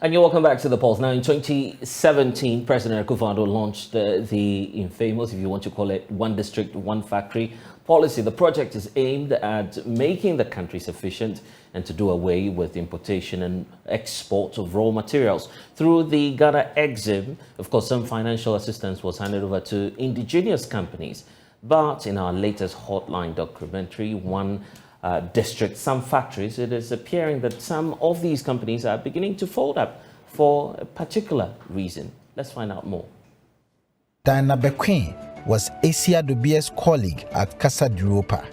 And you're welcome back to the Pulse. Now, in 2017, President Akufo-Addo launched the infamous, if you want to call it, one district, one factory policy. The project is aimed at making the country sufficient and to do away with importation and export of raw materials. Through the Ghana Exim, of course, some financial assistance was handed over to indigenous companies. But in our latest Hotline documentary, One District, Some Factories, it is appearing that some of these companies are beginning to fold up for a particular reason. Let's find out more. Diana Bequin was Asia Dubia's colleague at Casa d'Europa.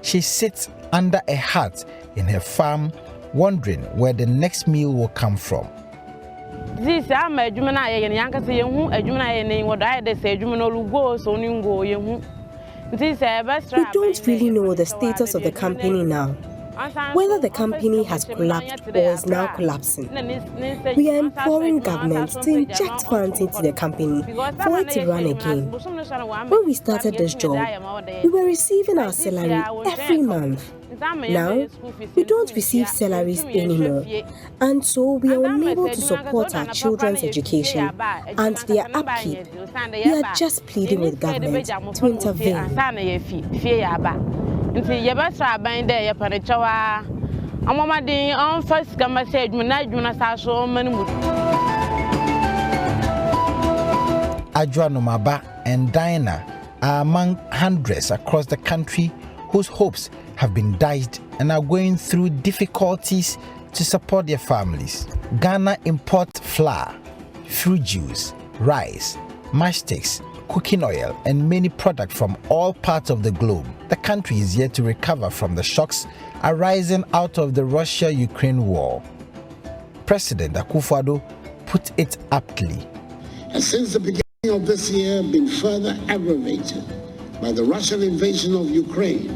She sits under a hut in her farm, wondering where the next meal will come from. We don't really know the status of the company now, whether the company has collapsed or is now collapsing. We are imploring government to inject funds into the company for it to run again. When we started this job, we were receiving our salary every month. Now, we don't receive salaries anymore, and so we are unable to support our children's education and their upkeep. We are just pleading with government to intervene. Adjoa Nomaba and Diana are among hundreds across the country whose hopes have been dashed and are going through difficulties to support their families. Ghana imports flour, fruit juice, rice, matchsticks, cooking oil, and many products from all parts of the globe. The country is yet to recover from the shocks arising out of the Russia-Ukraine war. President Akufo-Addo put it aptly. Has since the beginning of this year been further aggravated by the Russian invasion of Ukraine,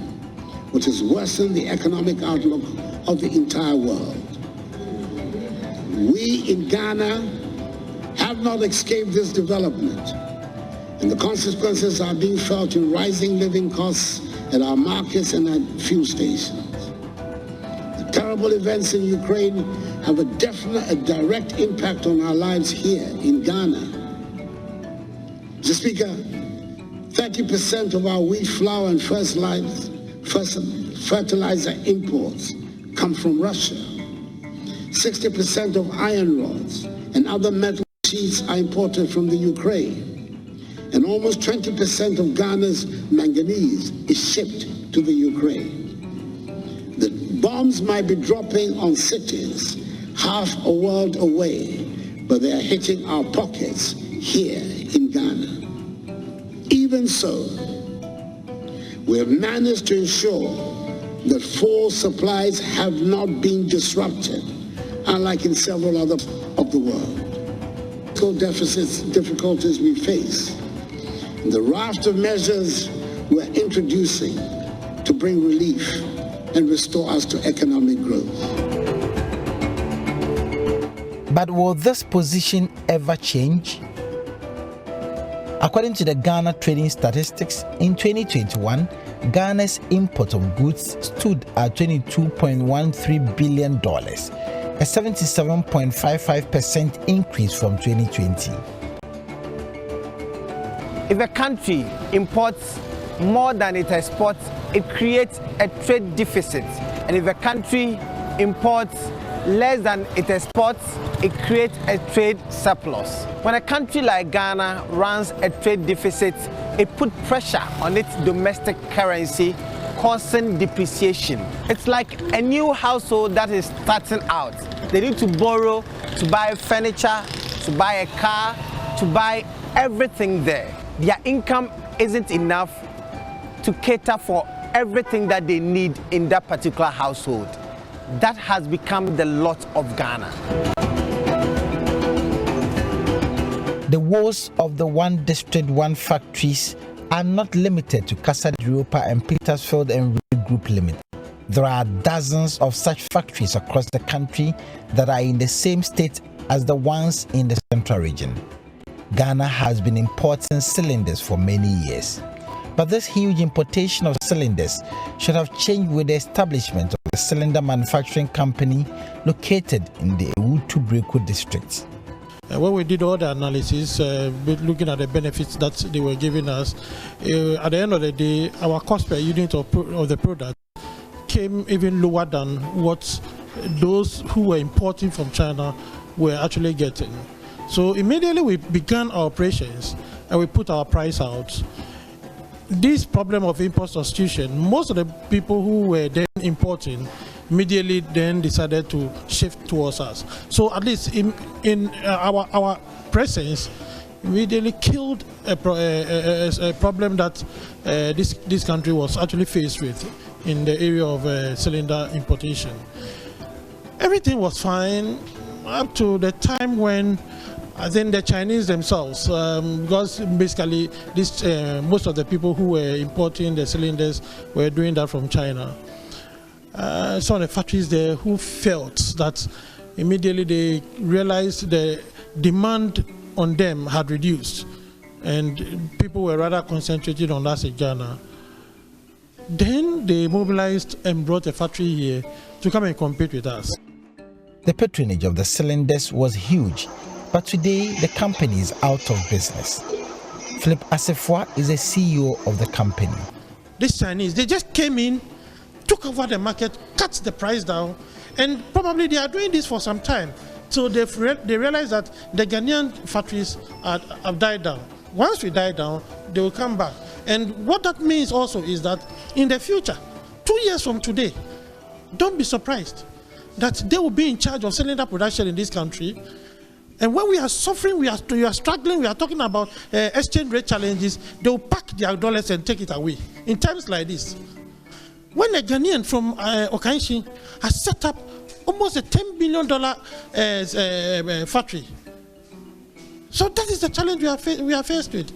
which has worsened the economic outlook of the entire world. We in Ghana have not escaped this development, and the consequences are being felt in rising living costs at our markets and at fuel stations. The terrible events in Ukraine have a direct impact on our lives here in Ghana. Mr. Speaker, 30% of our wheat, flour, and fertilizer imports come from Russia. 60% of iron rods and other metal sheets are imported from the Ukraine. And almost 20% of Ghana's manganese is shipped to the Ukraine. The bombs might be dropping on cities half a world away, but they are hitting our pockets here in Ghana. Even so, we have managed to ensure that fuel supplies have not been disrupted, unlike in several other of the world. Deficits, difficulties we face, the raft of measures we're introducing to bring relief and restore us to economic growth. But will this position ever change? According to the Ghana Trading Statistics, in 2021, Ghana's import of goods stood at $22.13 billion, a 77.55% increase from 2020. If a country imports more than it exports, it creates a trade deficit. And if a country imports less than it exports, it creates a trade surplus. When a country like Ghana runs a trade deficit, it puts pressure on its domestic currency, causing depreciation. It's like a new household that is starting out. They need to borrow to buy furniture, to buy a car, to buy everything there. Their income isn't enough to cater for everything that they need in that particular household. That has become the lot of Ghana. The woes of the one district, one factories are not limited to Casa d'Europa and Petersfield and Reed Group Limited. There are dozens of such factories across the country that are in the same state as the ones in the central region. Ghana has been importing cylinders for many years, But this huge importation of cylinders should have changed with the establishment of the cylinder manufacturing company located in the Ewutu-Breku district. When we did all the analysis, looking at the benefits that they were giving us, at the end of the day, our cost per unit of the product came even lower than what those who were importing from China were actually getting. So immediately we began our operations and we put our price out. This problem of import substitution, most of the people who were then importing immediately then decided to shift towards us. So at least in our presence immediately killed a problem that this country was actually faced with in the area of cylinder importation. Everything was fine up to the time when I think the Chinese themselves, because basically most of the people who were importing the cylinders were doing that from China. Some of the factories there who felt that immediately they realized the demand on them had reduced and people were rather concentrated on that in Ghana. Then they mobilized and brought a factory here to come and compete with us. The patronage of the cylinders was huge, but today the company is out of business. Philip Asifwa is the CEO of the company. These Chinese, they just came in, took over the market, cut the price down, and probably they are doing this for some time. So they realize that the Ghanaian factories have died down. Once we die down, they will come back. And what that means also is that in the future, 2 years from today, don't be surprised that they will be in charge of cylinder production in this country. And when we are suffering, we are struggling, we are talking about exchange rate challenges, they will pack their dollars and take it away. In times like this, when a Ghanaian from Okainshi has set up almost a $10 billion factory. So that is the challenge we are faced with.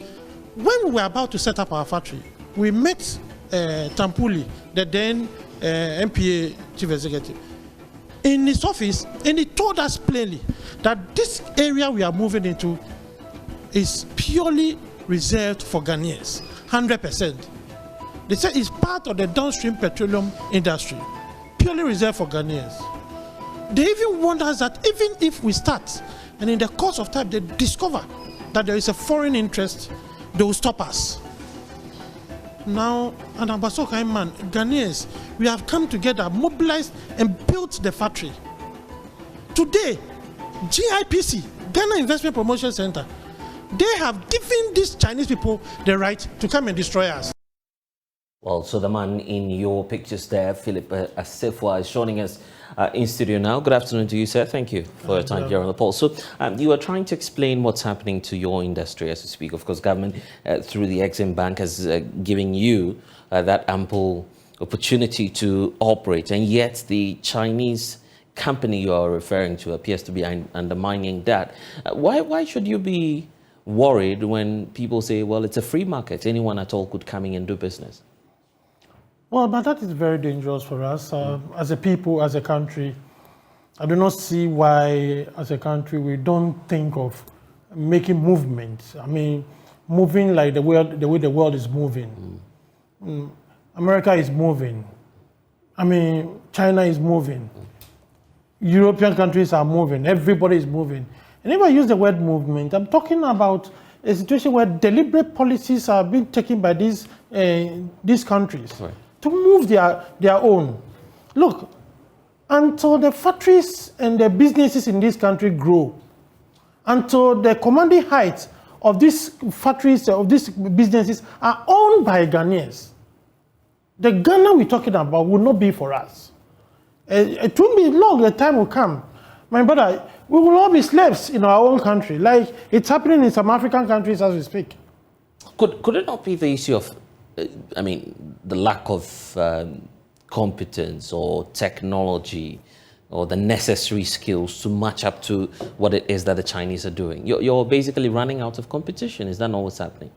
When we were about to set up our factory, we met Tampuli, the then MPA chief executive, in his office, and he told us plainly that this area we are moving into is purely reserved for Ghanaians, 100%. They said it's part of the downstream petroleum industry, purely reserved for Ghanaians. They even warned us that even if we start, and in the course of time they discover that there is a foreign interest, they will stop us. Now, and Ambasoka man, Ghanaians, we have come together, mobilized and built the factory. Today, GIPC, Ghana Investment Promotion Center, they have given these Chinese people the right to come and destroy us. Well, so the man in your pictures there, Philip Asifwa, is joining us in studio now. Good afternoon to you, sir. Thank you for your time here on the Pulse. So you are trying to explain what's happening to your industry as we speak. Of course, government through the Exim Bank has given you that ample opportunity to operate, and yet the Chinese company you are referring to appears to be undermining that. Why should you be worried when people say, well, it's a free market, anyone at all could come in and do business? Well, but that is very dangerous for us as a people, as a country. I do not see why, as a country, we don't think of making movements. I mean, moving like the way the world is moving. America is moving. I mean, China is moving. European countries are moving. Everybody is moving. And if I use the word movement, I'm talking about a situation where deliberate policies are being taken by these countries. Right. To move their own. Look, until the factories and the businesses in this country grow, until the commanding heights of these factories, of these businesses are owned by Ghanaians, the Ghana we're talking about will not be for us. It won't be long, the time will come. My brother, we will all be slaves in our own country, like it's happening in some African countries as we speak. Could it not be the issue of the lack of competence or technology or the necessary skills to match up to what it is that the Chinese are doing? You're basically running out of competition. Is that not what's happening?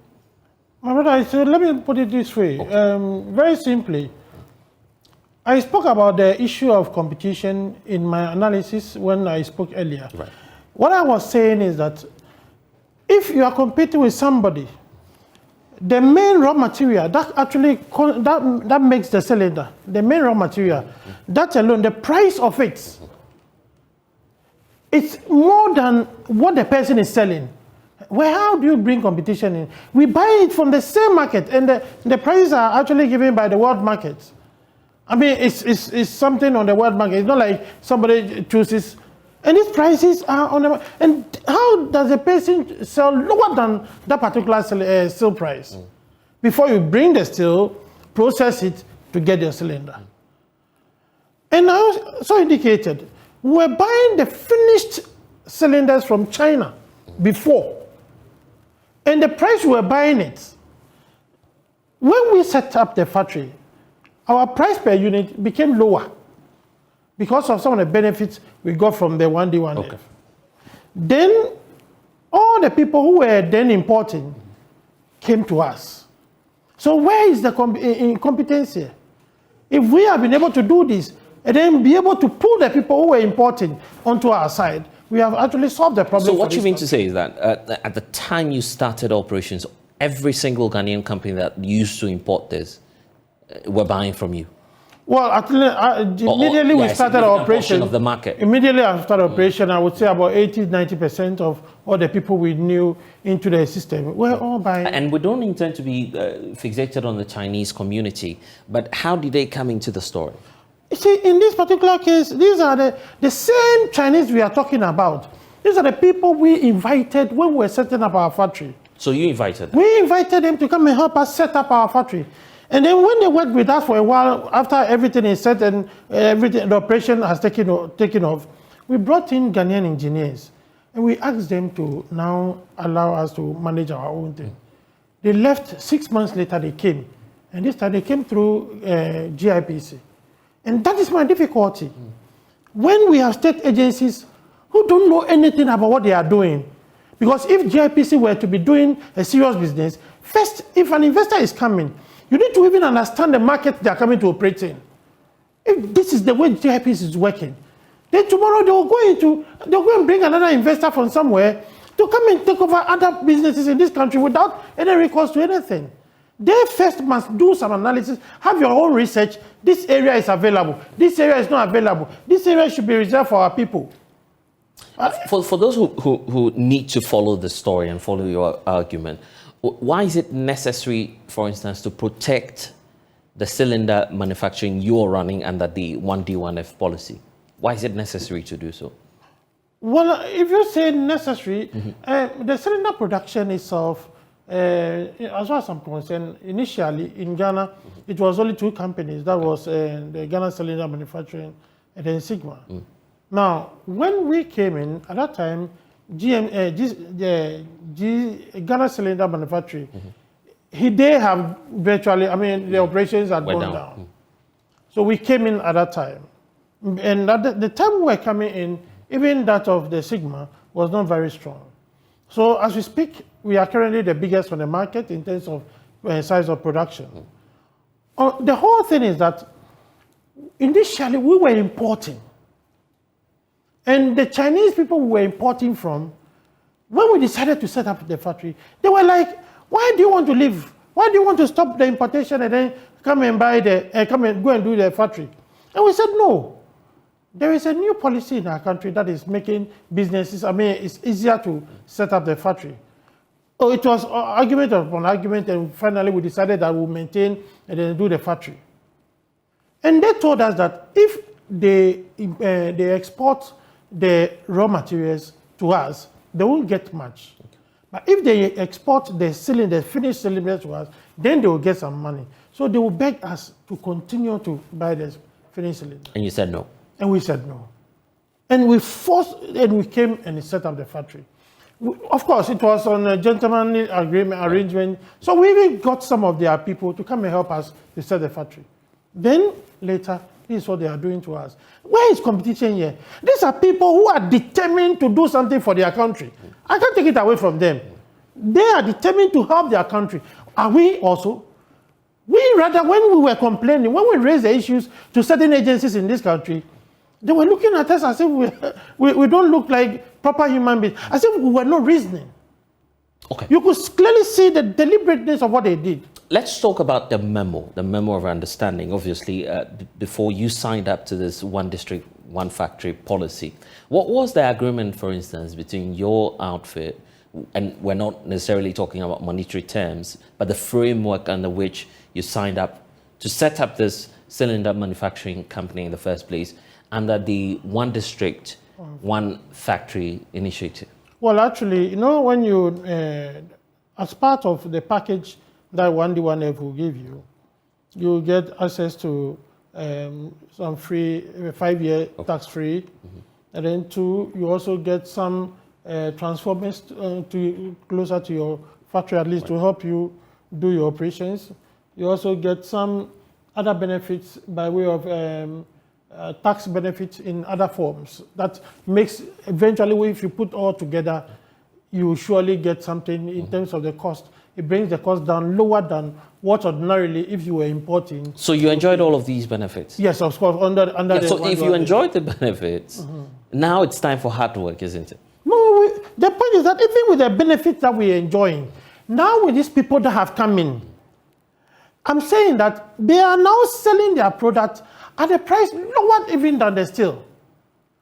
My brother, so let me put it this way. Okay. Very simply, I spoke about the issue of competition in my analysis when I spoke earlier. Right. What I was saying is that if you are competing with somebody the main raw material that actually that makes the cylinder, the main raw material, that alone, the price of it, it's more than what the person is selling. Well, how do you bring competition in? We buy it from the same market, and the prices are actually given by the world market. I mean, it's something on the world market. It's not like somebody chooses, and these prices are on the. And how does a person sell lower than that particular steel price before you bring the steel, process it to get your cylinder? And I also indicated we're buying the finished cylinders from China before, and the price we were buying it. When we set up the factory, our price per unit became lower because of some of the benefits we got from the 1D1F. Okay. Then all the people who were then importing came to us. So where is the incompetence here? If we have been able to do this and then be able to pull the people who were importing onto our side, we have actually solved the problem. So what you mean to say is that at the time you started operations, every single Ghanaian company that used to import this were buying from you? Well, immediately we started our operation of the market. Immediately after operation, I would say about 80–90% of all the people we knew into the system were all buying. And we don't intend to be fixated on the Chinese community, but how did they come into the story? You see, in this particular case, these are the same Chinese we are talking about. These are the people we invited when we were setting up our factory. So you invited them? We invited them to come and help us set up our factory. And then when they worked with us for a while, after everything is set and the operation has taken off, we brought in Ghanaian engineers. And we asked them to now allow us to manage our own thing. They left 6 months later, they came. And this time they came through GIPC. And that is my difficulty. When we have state agencies who don't know anything about what they are doing, because if GIPC were to be doing a serious business, first, if an investor is coming, you need to even understand the market they are coming to operate in. If this is the way GIPC is working, then tomorrow they'll go and bring another investor from somewhere to come and take over other businesses in this country without any recourse to anything. They first must do some analysis, have your own research. This area is available. This area is not available. This area should be reserved for our people. For those who need to follow the story and follow your argument, why is it necessary, for instance, to protect the cylinder manufacturing you're running under the 1D1F policy? Why is it necessary to do so? Well, if you say necessary, the cylinder production itself, as far as I'm concerned, initially in Ghana, it was only two companies. That was the Ghana Cylinder Manufacturing and then Sigma. Now, when we came in, at that time, Ghana Cylinder Manufacturing, they have virtually, the operations had gone down. So we came in at that time. And at the time we were coming in, even that of the Sigma was not very strong. So as we speak, we are currently the biggest on the market in terms of size of production. The whole thing is that initially we were importing. And the Chinese people we were importing from, when we decided to set up the factory, they were like, why do you want to leave? Why do you want to stop the importation and then come and go and do the factory? And we said, no. There is a new policy in our country that is making businesses, it's easier to set up the factory. Oh, it was argument upon argument, and finally we decided that we'll maintain and then do the factory. And they told us that if they export the raw materials to us, they won't get much. But if they export the finished cylinders to us, then they will get some money. So they will beg us to continue to buy the finished cylinders. And you said no? And we said no. And we came and set up the factory. Of course, it was on a gentlemanly arrangement. So we even got some of their people to come and help us to set the factory. Then later, this is what they are doing to us. Where is competition here? These are people who are determined to do something for their country. I can't take it away from them. They are determined to help their country. Are we also? When we were complaining, when we raised the issues to certain agencies in this country, they were looking at us as if we don't look like proper human beings, as if we were not reasoning. Okay. You could clearly see the deliberateness of what they did. Let's talk about the memo of understanding. Obviously, before you signed up to this one district, one factory policy, what was the agreement, for instance, between your outfit, and we're not necessarily talking about monetary terms, but the framework under which you signed up to set up this cylinder manufacturing company in the first place, under the one district, one factory initiative? Well, actually, you know, when you, as part of the package that 1D1F will give you, you get access to some free 5-year tax-free, and then 2, you also get some transformers closer to your factory, at least to help you do your operations. You also get some other benefits by way of tax benefits in other forms. That makes, eventually, if you put all together, you surely get something in terms of the cost. It brings the cost down lower than what ordinarily if you were importing. So you enjoyed all of these benefits? Yes, of course. Under so if you enjoyed the benefits, now it's time for hard work, isn't it? No, the point is that even with the benefits that we're enjoying, now with these people that have come in, I'm saying that they are now selling their product at a price lower even than the steel.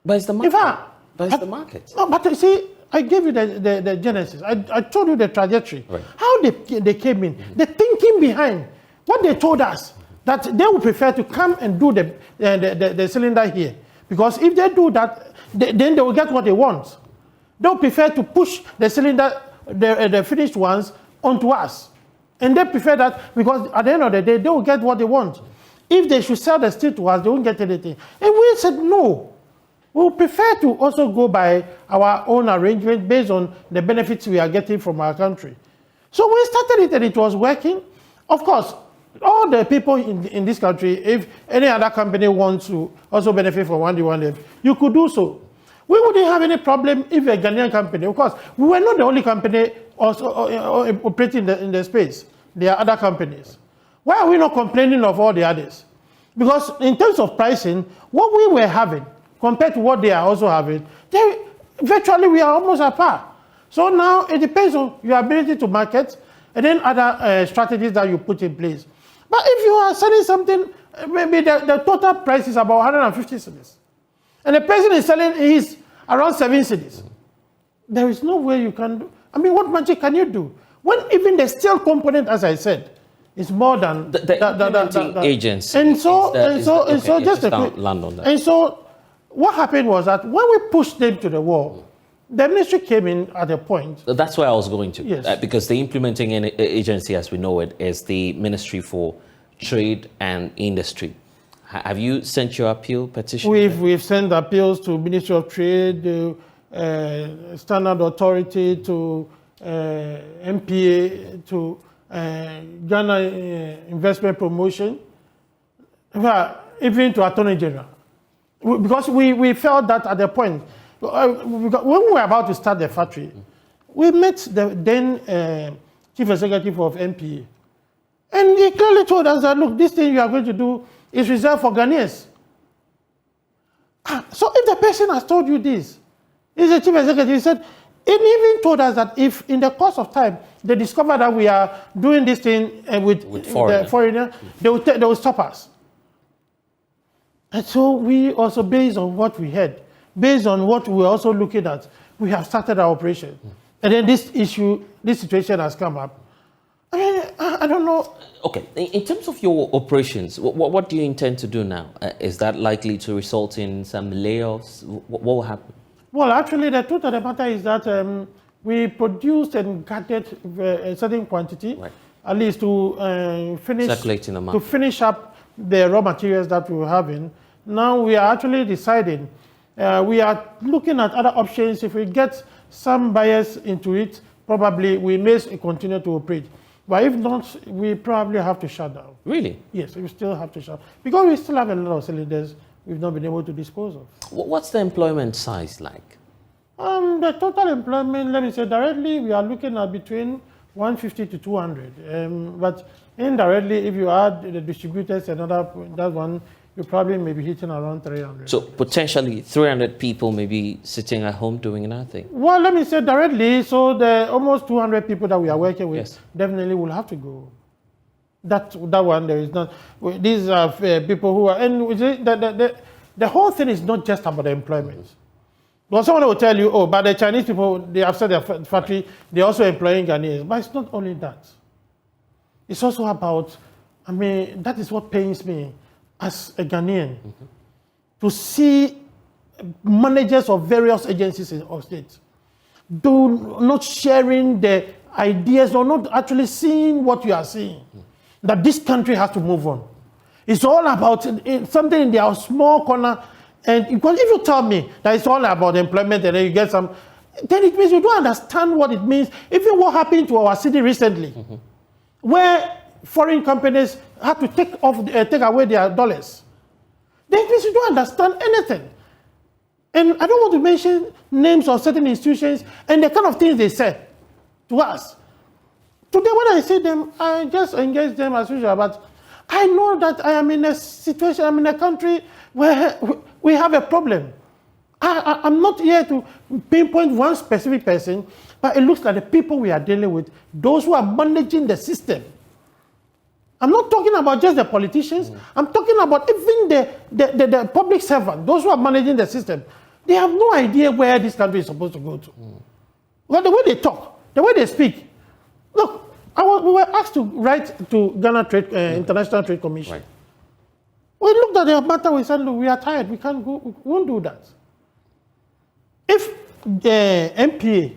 But it's the market. In fact, but it's the market. No, but you see, I gave you the genesis. I told you the trajectory. Right. How they came in. The thinking behind what they told us, that they would prefer to come and do the cylinder here. Because if they do that, then they will get what they want. They'll prefer to push the cylinder, the finished ones, onto us. And they prefer that because at the end of the day, they will get what they want. If they should sell the steel to us, they won't get anything. And we said, no. We prefer to also go by our own arrangement based on the benefits we are getting from our country. So we started it and it was working. Of course, all the people in this country, if any other company wants to also benefit from 1D1F, you could do so. We wouldn't have any problem if a Ghanaian company, of course, we were not the only company also operating in the space. There are other companies. Why are we not complaining of all the others? Because in terms of pricing, what we were having compared to what they are also having, virtually we are almost at par. So now it depends on your ability to market and then other strategies that you put in place. But if you are selling something, maybe the total price is about 150 cedis, and the person is selling his around 7 cedis, there is no way you can do. I mean, what magic can you do? When even the steel component, as I said, is more than the agency. And so what happened was that when we pushed them to the wall, the ministry came in at a point. That's where I was going to. Yes. Because the implementing agency, as we know it, is the Ministry for Trade and Industry. Have you sent your appeal petition? We've sent appeals to Ministry of Trade, Standard Authority, to MPA, to Ghana Investment Promotion, even to Attorney General. Because we felt that at the point, when we were about to start the factory, we met the then Chief Executive of MPA. And he clearly told us that, look, this thing you are going to do is reserved for Ghanaians. So if the person has told you this, he's a Chief Executive, he said, he even told us that if in the course of time they discover that we are doing this thing with the foreigner, they will stop us. And so we also, based on what we had, based on what we're also looking at, we have started our operation. And then this situation has come up. I mean, I don't know. Okay, in terms of your operations, what do you intend to do now? Is that likely to result in some layoffs? What will happen? Well, actually, the truth of the matter is that we produced and gathered a certain quantity, right, at least to finish up the raw materials that we were having. Now we are actually deciding. We are looking at other options. If we get some buyers into it, probably we may continue to operate. But if not, we probably have to shut down. Really? Yes, we still have to shut down. Because we still have a lot of cylinders we've not been able to dispose of. What's the employment size like? The total employment, let me say directly, we are looking at between 150 to 200. But indirectly, if you add the distributors and that one, we probably may be hitting around 300. So potentially 300 people may be sitting at home doing nothing. Well, let me say directly, so the almost 200 people that we are working with Yes. definitely will have to go. That one, there is not. These are people who are, and the whole thing is not just about the employment. Well, someone will tell you, oh, but the Chinese people, they have set their factory, they're also employing Ghanaians. But it's not only that. It's also about, I mean, that is what pains me as a Ghanaian, to see managers of various agencies or states not sharing the ideas or not actually seeing what you are seeing, that this country has to move on. It's all about something in their small corner. And because if you tell me that it's all about employment and then you get some, then it means you don't understand what it means. Even what happened to our city recently, where foreign companies had to take away their dollars. That means you don't understand anything. And I don't want to mention names of certain institutions and the kind of things they said to us. Today when I see them, I just engage them as usual, but I know that I am in a situation, I'm in a country where we have a problem. I'm not here to pinpoint one specific person, but it looks like the people we are dealing with, those who are managing the system. I'm not talking about just the politicians. I'm talking about even the public servant, those who are managing the system. They have no idea where this country is supposed to go to. Well, the way they talk, the way they speak. Look, we were asked to write to Ghana International Trade Commission. Right. We looked at the matter, we said, look, we are tired, we can't go, we won't do that. If MPA,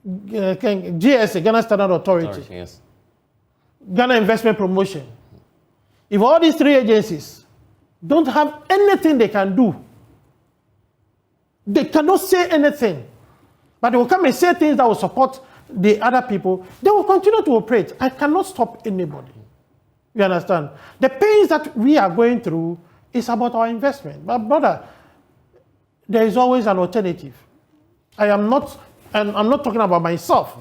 GSA, Ghana Standard Authority, yes. Ghana Investment Promotion, if all these three agencies don't have anything they can do, they cannot say anything, but they will come and say things that will support the other people, they will continue to operate. I cannot stop anybody. You understand? The pains that we are going through is about our investment. But brother, there is always an alternative. I'm not talking about myself.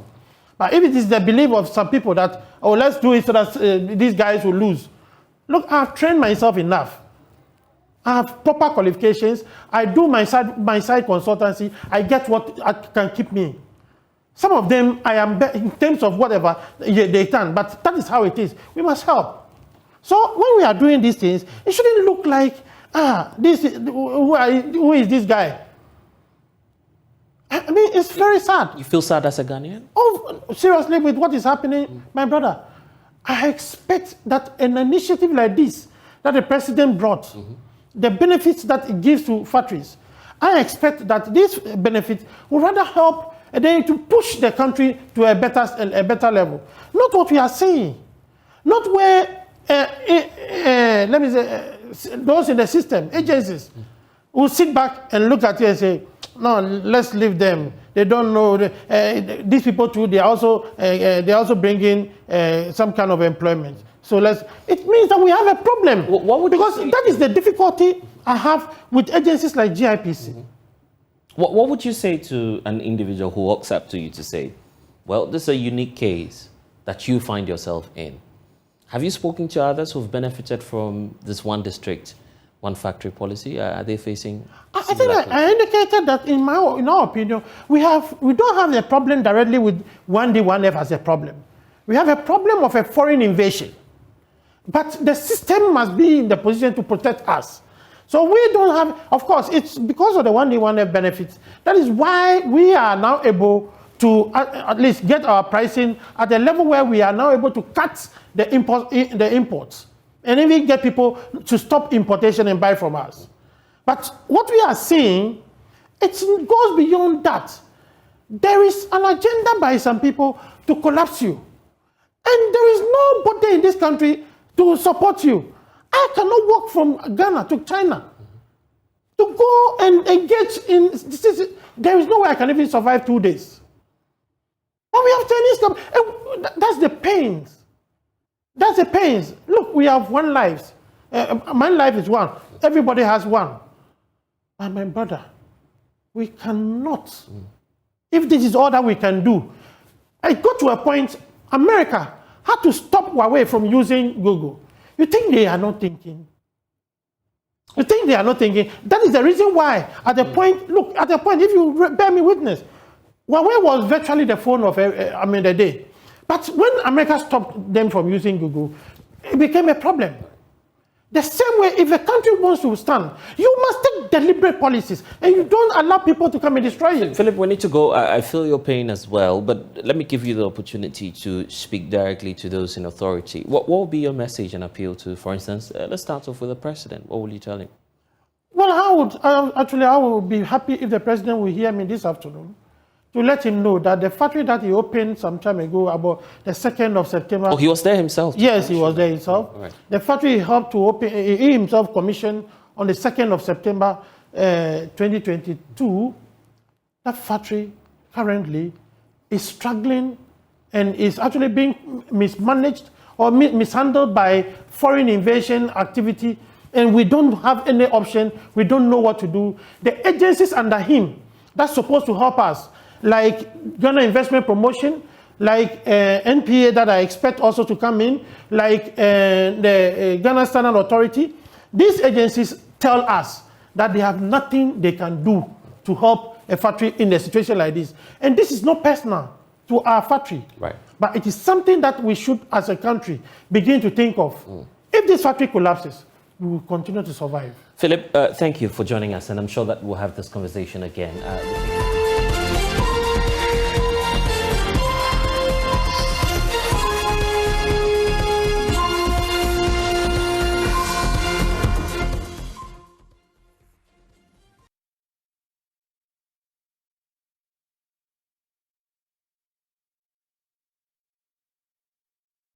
But if it is the belief of some people that, oh, let's do it so that these guys will lose. Look, I've trained myself enough. I have proper qualifications. I do my side consultancy. I get what can keep me. Some of them, I am in terms of whatever they can, but that is how it is. We must help. So when we are doing these things, it shouldn't look like, who is this guy? I mean, it's very sad. You feel sad as a Ghanaian? Oh, seriously, with what is happening, my brother, I expect that an initiative like this, that the president brought, the benefits that it gives to factories, I expect that this benefit will rather help to push the country to a better level. Not what we are seeing. Not where, let me say, those in the system, agencies, will sit back and look at you and say, no, let's leave them. They don't know. These people too, they are also bringing some kind of employment. So it means that we have a problem. Because that is the difficulty I have with agencies like GIPC. What would you say to an individual who walks up to you to say, well, this is a unique case that you find yourself in? Have you spoken to others who've benefited from this one district, one factory policy? Are they facing? I think I indicated that in our opinion, we don't have a problem directly with 1D, 1F as a problem. We have a problem of a foreign invasion. But the system must be in the position to protect us. So we don't have, of course, it's because of the 1D, 1F benefits. That is why we are now able to at least get our pricing at a level where we are now able to cut the imports and even get people to stop importation and buy from us. But what we are seeing, it goes beyond that. There is an agenda by some people to collapse you. And there is nobody in this country to support you. I cannot walk from Ghana to China to go and engage in this. There is no way I can even survive 2 days. But we have Chinese companies. That's the pains. That's the pains. Look, we have one life. My life is one. Everybody has one. But my brother, we cannot. If this is all that we can do, I got to a point, America had to stop Huawei from using Google. You think they are not thinking? You think they are not thinking? That is the reason why, at the point, look, at the point, if you bear me witness, Huawei was virtually the phone of, the day. But when America stopped them from using Google, it became a problem. The same way, if a country wants to stand, you must take deliberate policies, and you don't allow people to come and destroy it. Philip, we need to go. I feel your pain as well, but let me give you the opportunity to speak directly to those in authority. What will be your message and appeal to, for instance, let's start off with the president. What will you tell him? Well, I would be happy if the president will hear me this afternoon to let him know that the factory that he opened some time ago, about the 2nd of September. Oh, he was there himself? Yes, he was there himself. Right. The factory he helped to open, he himself commissioned on the 2nd of September 2022. That factory currently is struggling and is actually being mismanaged or mishandled by foreign invasion activity, and we don't have any option. We don't know what to do. The agencies under him that's supposed to help us, like Ghana Investment Promotion, like NPA that I expect also to come in, like the Ghana Standard Authority, these agencies tell us that they have nothing they can do to help a factory in a situation like this. And this is not personal to our factory, right? But it is something that we should, as a country, begin to think of. If this factory collapses, we will continue to survive. Philip, thank you for joining us, and I'm sure that we'll have this conversation again.